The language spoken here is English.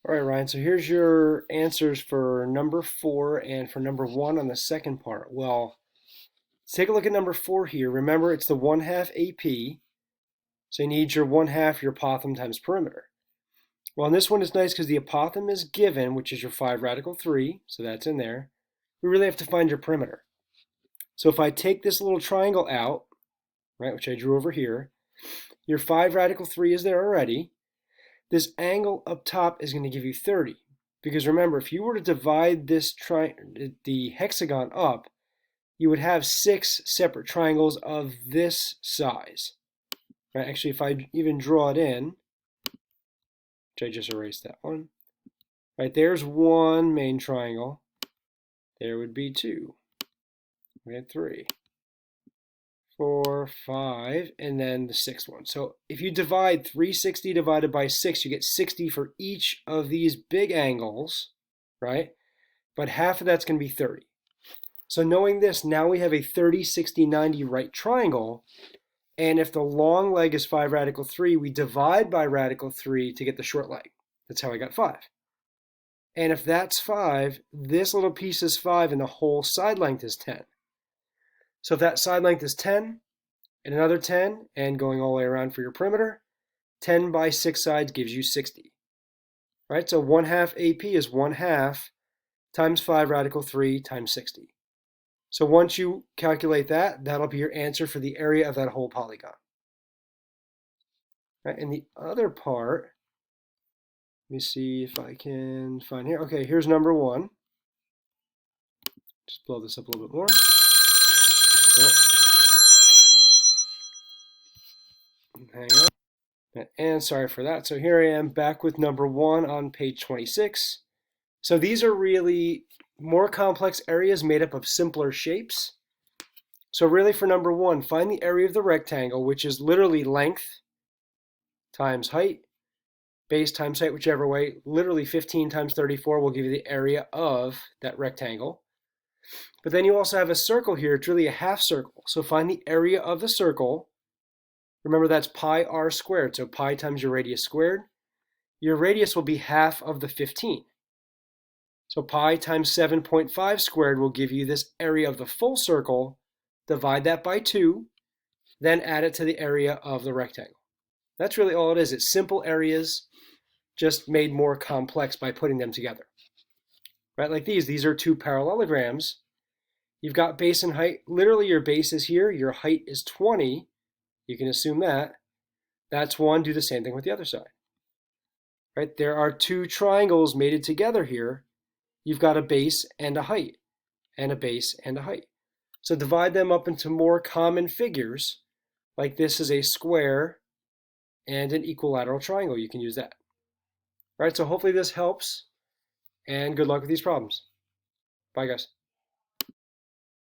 All right, Ryan, so here's your answers for number 4 and for number 1 on the second part. Well, let's take a look at number 4 here. Remember, it's the 1/2 AP, so you need your 1/2 your apothem times perimeter. Well, in this one, it's nice because the apothem is given, which is your 5 radical 3, so that's in there. We really have to find your perimeter. So if I take this little triangle out, right, which I drew over here, your 5 radical 3 is there already. This angle up top is going to give you 30. Because remember, if you were to divide the hexagon up, you would have 6 separate triangles of this size. Right? Actually, if I even draw it in, which I just erased that one, right, there's one main triangle. There would be 2. We had 3, 4, 5, and then the 6th one. So if you divide 360 divided by 6, you get 60 for each of these big angles, right? But half of that's going to be 30. So knowing this, now we have a 30, 60, 90 right triangle. And if the long leg is 5 radical 3, we divide by radical 3 to get the short leg. That's how I got 5. And if that's 5, this little piece is 5 and the whole side length is 10. So if that side length is 10 and another 10 and going all the way around for your perimeter, 10 by 6 sides gives you 60. Right? So 1/2 AP is 1/2 times 5 radical 3 times 60. So once you calculate that, that'll be your answer for the area of that whole polygon. Right? And the other part, let me see if I can find here. Okay, here's number 1. Just blow this up a little bit more. Oh. Hang on. And sorry for that. So here I am back with number 1 on page 26. So these are really more complex areas made up of simpler shapes. So really for number 1, find the area of the rectangle, which is literally length times height, base times height, whichever way. Literally 15 times 34 will give you the area of that rectangle. But then you also have a circle here. It's really a half circle. So find the area of the circle. Remember, that's pi r squared. So pi times your radius squared. Your radius will be half of the 15. So pi times 7.5 squared will give you this area of the full circle. Divide that by 2, then add it to the area of the rectangle. That's really all it is. It's simple areas, just made more complex by putting them together. Right, like these are 2 parallelograms. You've got base and height. Literally your base is here, your height is 20. You can assume that. That's 1, do the same thing with the other side. Right, there are 2 triangles mated together here. You've got a base and a height, and a base and a height. So divide them up into more common figures, like this is a square and an equilateral triangle. You can use that. All right, so hopefully this helps, and good luck with these problems. Bye, guys.